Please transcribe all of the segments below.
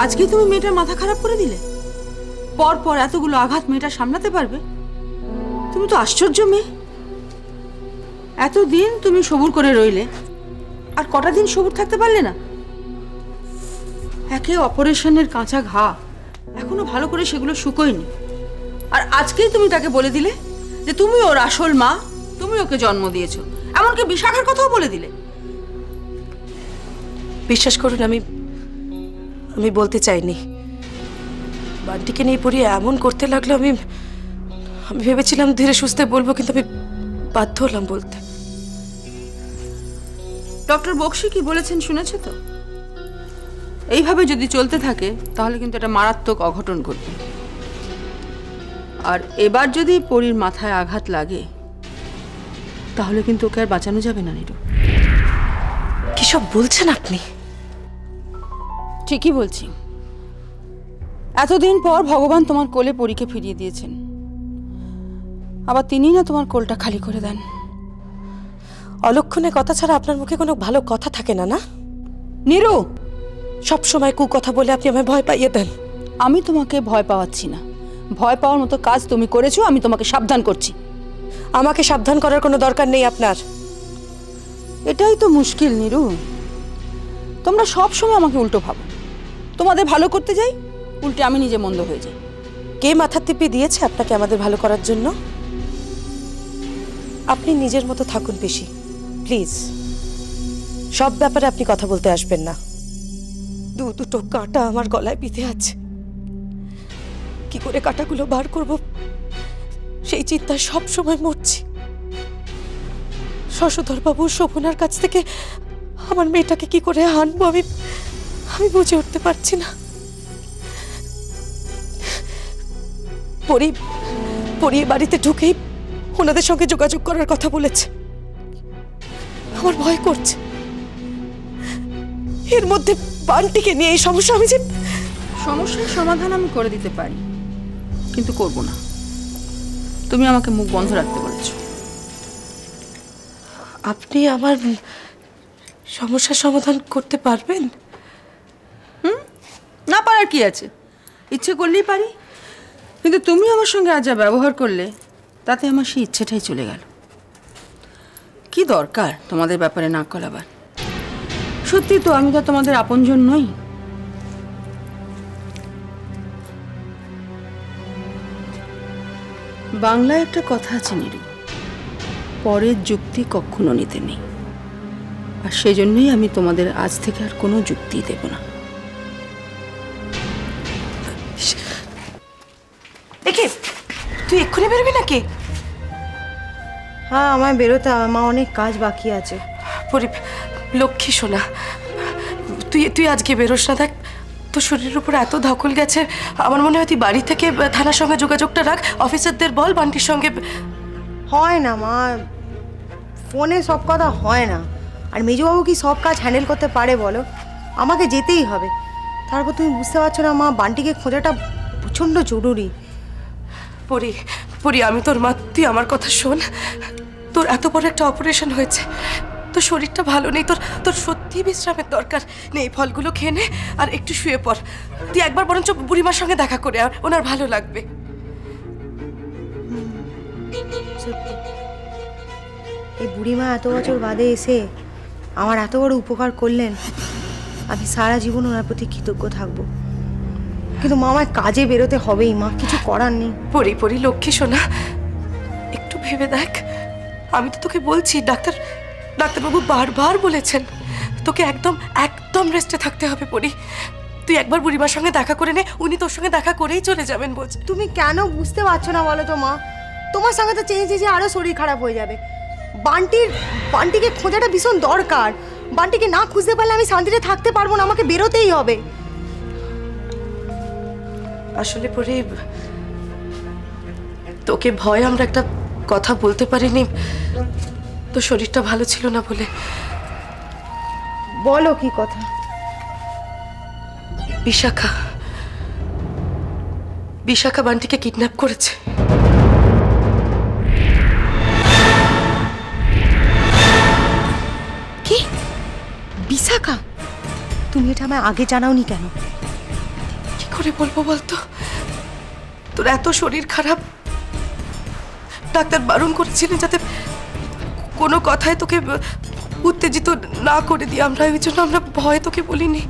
আজকে তুমি মেয়েটার মাথা খারাপ করে দিলে। পর পর এতগুলো আঘাত মেয়েটা সামলাতে পারবে? তুমি তো আশ্চর্য মেয়ে। এতদিন তুমি সবুর করে রইলে, আর কটা দিন সবুর থাকতে পারলে না? একে অপারেশনের কাঁচা ঘা, এখনো ভালো করে সেগুলো শুকোয়নি, আর আজকেই তুমি তাকে বলে দিলে যে তুমি ওর আসল মা, তুমি ওকে জন্ম দিয়েছো। এমনকি বিশাখার কথাও বলে দিলে। বিশ্বাস করুন, আমি বলতে চাইনি। বান্টিকে নিয়ে পড়ি এমন করতে লাগলো, আমি ভেবেছিলাম ধীরে সুস্থে বলবো, কিন্তু আমি বাধ্য হলাম বলতে। ডক্টর বক্সি কি বলেছেন শুনেছো তো? এইভাবে যদি চলতে থাকে তাহলে কিন্তু এটা মারাত্মক অঘটন ঘটবে। আর এবার যদি পরীর মাথায় আঘাত লাগে তাহলে কিন্তু ওকে আর বাঁচানো যাবে না। নিরু, কি সব বলছেন আপনি? ঠিকই বলছি। এতদিন পর ভগবান তোমার কোলে পরীকে ফিরিয়ে দিয়েছেন, আবার তিনিই না তোমার কোলটা খালি করে দেন। অলক্ষণে কথা ছাড়া আপনার মুখে কোনো ভালো কথা থাকে না, না? নিরু, সব সময় কুকথা বলে আপনি আমায় ভয় পাইয়ে দেন। আমি তোমাকে ভয় পাওয়াচ্ছি না। ভয় পাওয়ার মতো কাজ তুমি করেছো, আমি তোমাকে সাবধান করছি। আমাকে সাবধান করার কোনো দরকার নেই আপনার। এটাই তো মুশকিল নিরু, তোমরা সব সময় আমাকে উল্টো ভাবো। তোমাদের ভালো করতে যাই, উল্টে আমি নিজে মন্দ হয়ে যাই। কে মাথা টিপে দিয়েছে আপনাকে আমাদের ভালো করার জন্য? আপনি নিজের মতো থাকুন পিসি, প্লিজ। সব ব্যাপারে আপনি কথা বলতে আসবেন না। দুটো কাঁটা আমার গলায় বিঁধে আছে, কি করে কাঁটাগুলো বার করব সেই চিন্তায় সব সময় মরছি। শশধর বাবু শোভনার কাছ থেকে আমার মেয়েটাকে কি করে আনবো আমি বুঝে উঠতে পারছি না। পরি বাড়িতে ঢুকেই ওনাদের সঙ্গে যোগাযোগ করার কথা বলেছে। আমার ভয় করছে এর মধ্যে বান্টিকে নিয়ে এই সমস্যা। আমি যে সমস্যার সমাধান আমি করে দিতে পারি, কিন্তু করব না। তুমি আমাকে মুখ বন্ধ রাখতে বলেছো। আপনি আমার সমস্যার সমাধান করতে পারবেন? না পারার কি আছে, ইচ্ছে করলেই পারি। কিন্তু তুমি আমার সঙ্গে আজ যা ব্যবহার করলে তাতে আমার সেই ইচ্ছেটাই চলে গেল। কি দরকার তোমাদের ব্যাপারে নাক গলাবার? সত্যি তো আমি তো তোমাদের আপনজন নই। বাংলায় একটা কথা আছে নিরু, পরের যুক্তি কখনো নিতে নেই। আর সেই জন্যই আমি তোমাদের আজ থেকে আর কোনো যুক্তি দেব না। দেখি তুই এক্ষুনি বেরোবি নাকি? হ্যাঁ, আমায় বেরোতে হবে, মা অনেক কাজ বাকি আছে। লক্ষ্মী সোনা, তুই আজকে বেরোস না। দেখ, তোর শরীরের উপর এত ধকল গেছে, আমার মনে হয় তুই বাড়ি থেকে থানার সঙ্গে যোগাযোগটা রাখ, অফিসারদের বল বান্টির সঙ্গে। হয় না মা, ফোনে সব কথা হয় না। আর মেজবাবু কি সব কাজ হ্যান্ডেল করতে পারে বলো? আমাকে যেতেই হবে। তারপর তুমি বুঝতে পারছো না মা, বান্টিকে খোঁজাটা প্রচণ্ড জরুরি। পরি, আমি তোর মা, তুই আমার কথা শোন। তোর এত বড় একটা অপারেশন হয়েছে, তোর শরীরটা ভালো নেই, তোর সত্যি বিশ্রামের দরকার নেই। ফলগুলো খেয়ে নে আর একটু শুয়ে পড়। তুই একবার বরঞ্চ বুড়িমার সঙ্গে দেখা করে আর, ওনার ভালো লাগবে। সত্যি এই বুড়িমা এত বছর বাদে এসে আমার এত বড় উপকার করলেন, আমি সারা জীবন ওনার প্রতি কৃতজ্ঞ থাকবো। কিন্তু মা, আমার কাজে বেরোতে হবেই মা, কিছু করার নেই। পরি লক্ষ্মী সোনা, একটু ভেবে দেখ। আমি তো তোকে বলছি, ডাক্তারবাবু বারবার বলেছেন তোকে একদম রেস্টে থাকতে হবে। পরি, তুই একবার বুড়িমার সঙ্গে দেখা করে নে, উনি তোর সঙ্গে দেখা করেই চলে যাবেন বলছে। তুমি কেন বুঝতে পারছো না বলো তো মা? তোমার সঙ্গে তো চেয়েছি আরো শরীর খারাপ হয়ে যাবে। বান্টিকে খোঁজাটা ভীষণ দরকার। বান্টিকে না খুঁজতে পারলে আমি শান্তিতে থাকতে পারবো না, আমাকে বেরোতেই হবে। আসলে পরি, তোকে ভয় আমরা একটা কথা বলতে পারিনি, তো শরীরটা ভালো ছিল না বলে। বলো কি কথা? বিশাখা বান্টিকে কিডন্যাপ করেছে। কি? বিশাখা? তুমি এটা আমায় আগে জানাওনি কেন? করে বলবো বলতো? তোর এত শরীর খারাপ, ডাক্তার বারণ করেছিলেন যাতে কোনো কথায় তোকে উত্তেজিত না করে দিই আমরা, ওই জন্য আমরা ভয় তোকে বলিনি।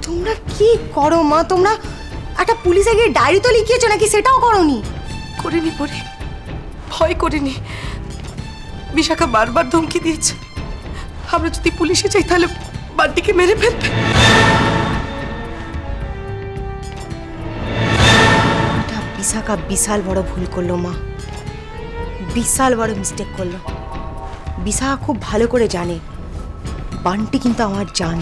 তোমরা কি করো মা? তোমরা একটা পুলিশে গিয়ে ডায়েরি তো লিখিয়েছো নাকি? সেটাও করোনি? করিনি পরি, ভয় করিনি। বিশাখা বারবার ধমকি দিয়েছে আমরা যদি পুলিশে যাই তাহলে বান্টিকে মেরে ফেলবে। বিশাখা বিশাল বড় ভুল করলো মা, বিশাল বড় মিস্টেক করলো। বিশাখা খুব ভালো করে জানে বান্টি কিন্তু আমার জান।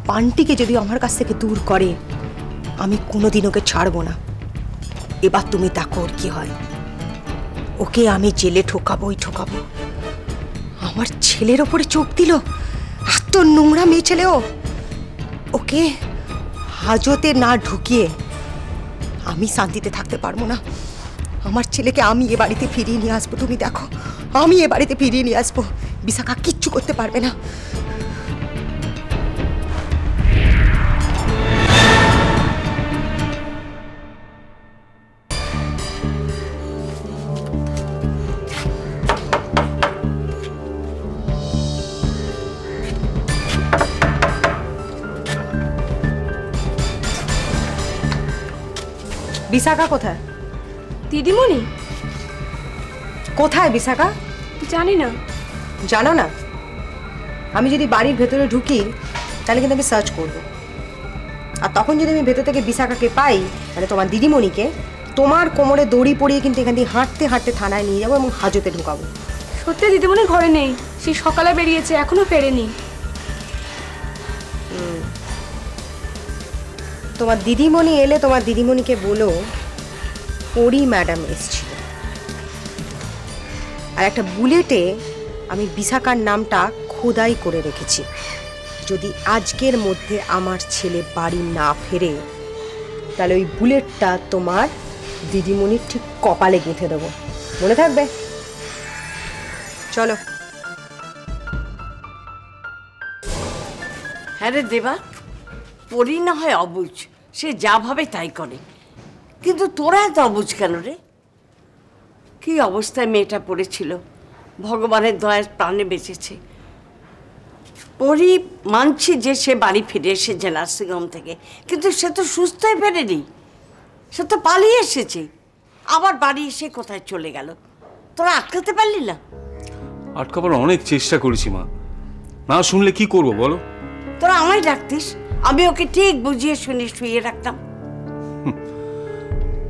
বান্টিকে যদি আমার কাছ থেকে দূর করে আমি কোনোদিন ওকে ছাড়বো না। এবার তুমি দেখো ওর কি হয়। ওকে আমি জেলে ঠোকাবোই ঠোকাবো। আমার ছেলের ওপরে চোখ দিল, এত নোংরা মেয়ে ছেলেও। ওকে হাজতে না ঢুকিয়ে আমি শান্তিতে থাকতে পারবো না। আমার ছেলেকে আমি এ বাড়িতে ফিরিয়ে নিয়ে আসবো। তুমি দেখো, আমি এ বাড়িতে ফিরিয়ে নিয়ে আসবো। বিশাখা কিচ্ছু করতে পারবে না। বিশাখা কোথায়? দিদিমণি? কোথায় বিশাখা? জানি না। জানো না? আমি যদি বাড়ির ভেতরে ঢুকি তাহলে কিন্তু আমি সার্চ করব, আর তখন যদি আমি ভেতর থেকে বিশাখাকে পাই মানে তোমার দিদিমণিকে, তোমার কোমরে দড়ি পরিয়ে কিন্তু এখান থেকে হাঁটতে হাঁটতে থানায় নিয়ে যাবো এবং হাজতে ঢুকাবো। সত্যি দিদিমণি ঘরে নেই, সেই সকালে বেরিয়েছে, এখনো ফেরেনি। তোমার দিদিমণি এলে তোমার দিদিমণিকে বলো পরি ম্যাডাম এসেছিল, আর একটা বুলেটে আমি বিশাখার নামটা খোদাই করে রেখেছি। যদি আজকের মধ্যে আমার ছেলে বাড়ি না ফেরে তাহলে ওই বুলেটটা তোমার দিদিমণির ঠিক কপালে গেঁথে দেবো, মনে থাকবে? চলো। হ্যাঁ রে দেবা, পরি না হয় অবুঝ, সে যা ভাবে তাই করে, কিন্তু তোরা এত অবুঝ কেন রে? কি অবস্থায় মেয়েটা পড়েছিল, ভগবানের দয়ায় প্রাণে বেঁচেছে। পরি মানছি যে সে বাড়ি ফিরে এসেছে নার্সিংহোম থেকে, কিন্তু সে তো সুস্থ হয়ে ফেরেনি, সে তো পালিয়ে এসেছে। আবার বাড়ি এসে কোথায় চলে গেল, তোরা আটকাতে পারলি না? আটকাবার অনেক চেষ্টা করেছি মা, না শুনলে কি করব বলো? তোরা আমায় ডাকতিস, আমি ওকে ঠিক বুঝিয়ে শুনে শুয়ে রাখতাম।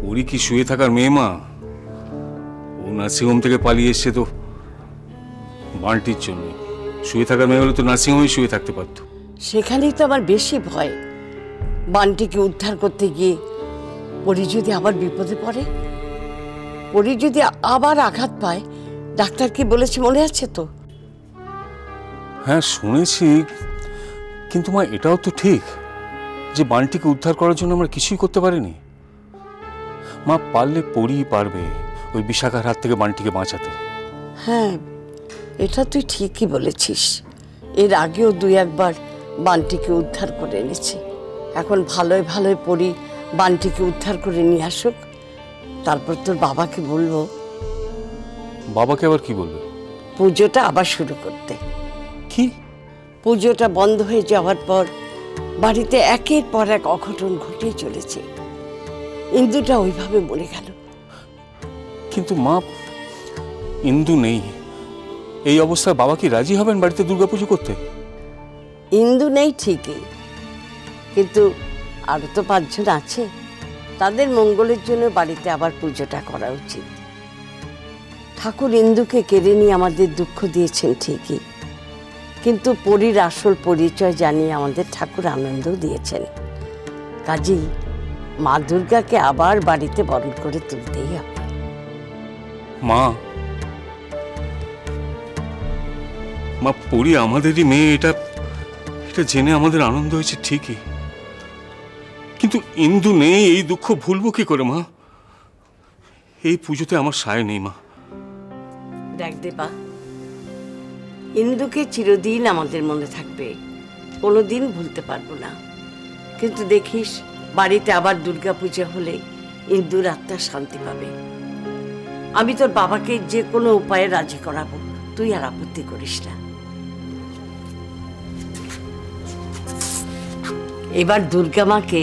ওরই কি শুয়ে থাকার মেয়ে মা? ও নার্সিংহোম থেকে পালিয়ে এসছে তো বান্টির জন্য। শুয়ে থাকার মেয়ে হলে তো নার্সিংহোমে শুয়ে থাকতে পারতো। সেখানেই তো আমার বেশি ভয়, বান্টিকে উদ্ধার করতে গিয়ে পরি যদি আবার বিপদে পড়ে, পরি যদি আবার আঘাত পায়। ডাক্তার কি বলেছে মনে আছে তো? হ্যাঁ শুনেছি, কিন্তু মা এটাও তো ঠিক যে বান্টিকে উদ্ধার করার জন্য আমরা কিছুই করতে পারিনি। মা পারলে পরিই পারবে ওই বিশাখার হাত থেকে বান্টিকে বাঁচাতে। হ্যাঁ, এটা তুই ঠিকই বলেছিস। এর আগেও দুই একবার বান্টিকে উদ্ধার করে এনেছে। এখন ভালোই ভালোই পরি বান্টিকে উদ্ধার করে নিয়ে আসুক, তারপর তোর বাবাকে বলবো। বাবাকে আবার কি বলবে? পুজোটা আবার শুরু করতে। কি? পুজোটা বন্ধ হয়ে যাওয়ার পর বাড়িতে একের পর এক অঘটন ঘটেই চলেছে। ইন্দুটা ওইভাবে মরে গেল। কিন্তু মা, ইন্দু নেই, এই অবস্থায় বাবা কি রাজি হবেন বাড়িতে দুর্গাপুজো করতে? ইন্দু নেই ঠিকই, কিন্তু আরো তো 5 জন আছে, তাদের মঙ্গলের জন্য বাড়িতে আবার পুজোটা করা উচিত। ঠাকুর ইন্দুকে কেড়ে নিয়ে আমাদের দুঃখ দিয়েছেন ঠিকই, কিন্তু পরীর আসল পরিচয় জানিয়ে আমাদের ঠাকুর আনন্দ দিয়েছেন। কাজেই মা দুর্গাকে আবার বাড়িতে বরণ করে তুলতেই হবে। মা, মা পরি আমাদেরই মেয়ে, এটা জেনে আমাদের আনন্দ হয়েছে ঠিকই, কিন্তু ইন্দু নেই, এই দুঃখ ভুলবো কি করে মা? এই পুজোতে আমার সায় নেই মা। দেখ দেবা, ইন্দুকে চিরদিন আমাদের মনে থাকবে, কোনোদিন ভুলতে পারবো না, কিন্তু দেখিস বাড়িতে আবার দুর্গাপূজা হলে ইন্দুর আত্মা শান্তি পাবে। আমি তোর বাবাকে যে কোনো উপায়ে রাজি করাবো, তুই আর আপত্তি করিস না। এবার দুর্গা মাকে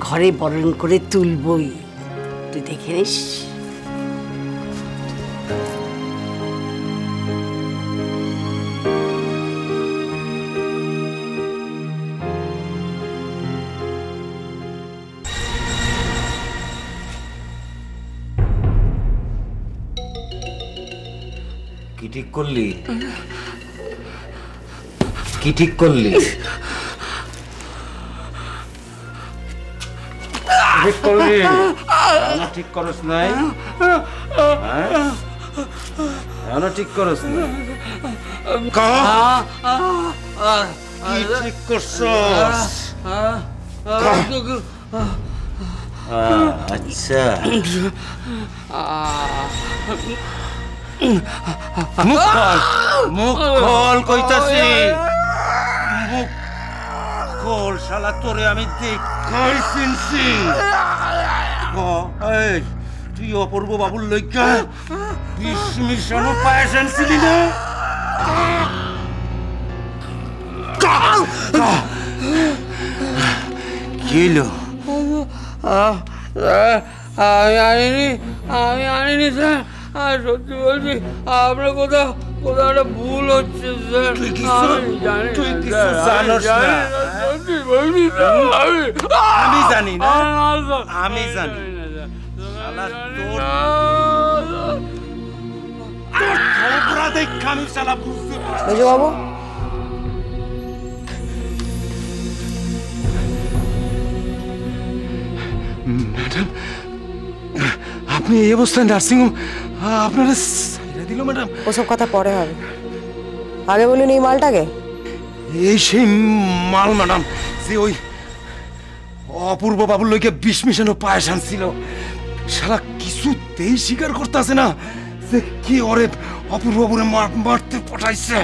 ঘরে বরণ করে তুলবই, তুই দেখে নিস। কি ঠিক করলি? কি ঠিক করলি? ঠিক করলি? ঠিক করস নাই? ঠিক করস না? কি ঠিক করছস? আচ্ছা, মুখ খোল কইতাছি, মুখ খোল শালা, তোরে আমি দেখাই চিনছি। তুই অপূর্ব বাবুর লইকা বিষ মিশানো পায়েস আনছিলি না? কি হইলো? আমি আনিনি স্যার, সত্যি বলছি আপনার কোথাও একটা ভুল হচ্ছে স্যার। আমি জানি না, আমি জানি। মেজবাবু, ম্যাডাম, আপনি এই অবস্থায় নার্সিংহোম আপনারা সাইরা দিল ম্যাডাম? ওসব কথা পরে হবে, আগে বলুন এই মালটাকে। এই সেই মাল ম্যাডাম, যে ওই অপূর্ব বাবুর লইকে বিষ মিশানো পায়েস আনছিল। শালা কিছুতেই স্বীকার করতেছে না যে কি ওরে অপূর্ব বাবুরে মারতে পটাইছে।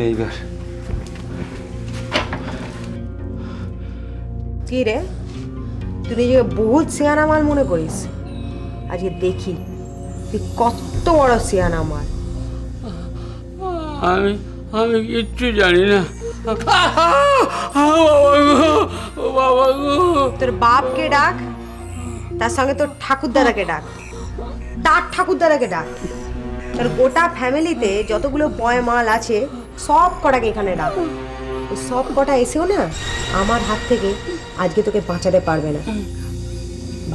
এইবার কি রে, তুই নিজেকে বহুত সিয়ানা মাল মনে করিস? আজকে দেখি তুই কত বড় সিয়ানা মাল। আমি কিচ্ছু জানি না। তোর বাপকে ডাক, তার সঙ্গে তোর ঠাকুরদাদাকে ডাক, তার ঠাকুরদাদাকে ডাক, তোর গোটা ফ্যামিলিতে যতগুলো বয় মাল আছে সব কটাকে এখানে ডাক। ওই সব কটা এসেও না আমার হাত থেকে আজকে তোকে বাঁচাতে পারবে না।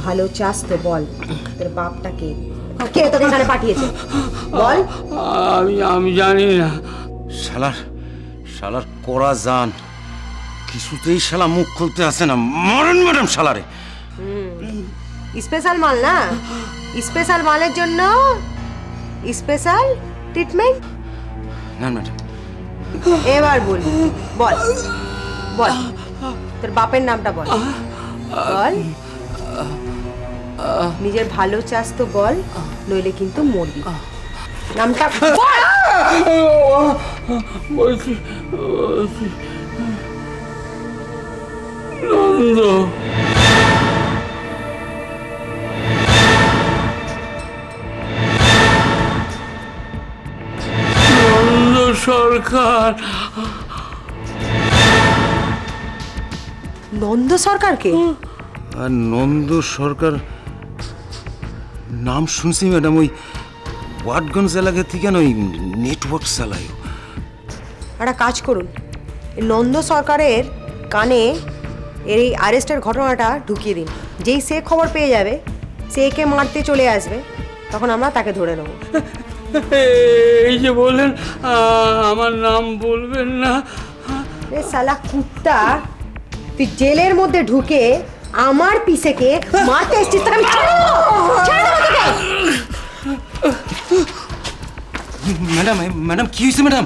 ভালো চাস তো বল, তোর বাপটাকে কে তোকে এখানে পাঠিয়েছে বল? আমি জানি না। শালার করা জান, কিছুতেই শালা মুখ খুলতে আসে না। মরণ ম্যাডাম শালারে। স্পেশাল মাল না, স্পেশাল মালের জন্য স্পেশাল ট্রিটমেন্ট। না ম্যাডাম, এবার বল, বল বল তোর বাপের নামটা বল, বল নিজের ভালো চাস তো বল, নইলে কিন্তু মরবি। নামটা বলছি নন্দ। নন্দ সরকার। নন্দ সরকারকে? নন্দ সরকার নাম শুনছি ম্যাডাম, ওই ওয়াটগঞ্জ এলাকা থেকে ওই নেটওয়ার্ক চালায়। একটা কাজ করুন, এই নন্দ সরকারের কানে এর এই আরেস্টের ঘটনাটা ঢুকিয়ে দিন। যেই সে খবর পেয়ে যাবে, সে একে মারতে চলে আসবে, তখন আমরা তাকে ধরে নেব। এই যে বললেন আমার নাম বলবেন না। এ শালা কুত্তা, তুই জেলের মধ্যে ঢুকে আমার পিসেকে মারতে এসেছিস, তাকে আমি ছেড়ে দেবো, ছেড়ে দেবো তোকে। ম্যাডাম কি হয়েছে ম্যাডাম?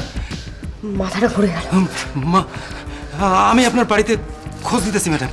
মাথাটা ঘুরে গেল। আমি আপনার বাড়িতে খোঁজ দিতেছি ম্যাডাম।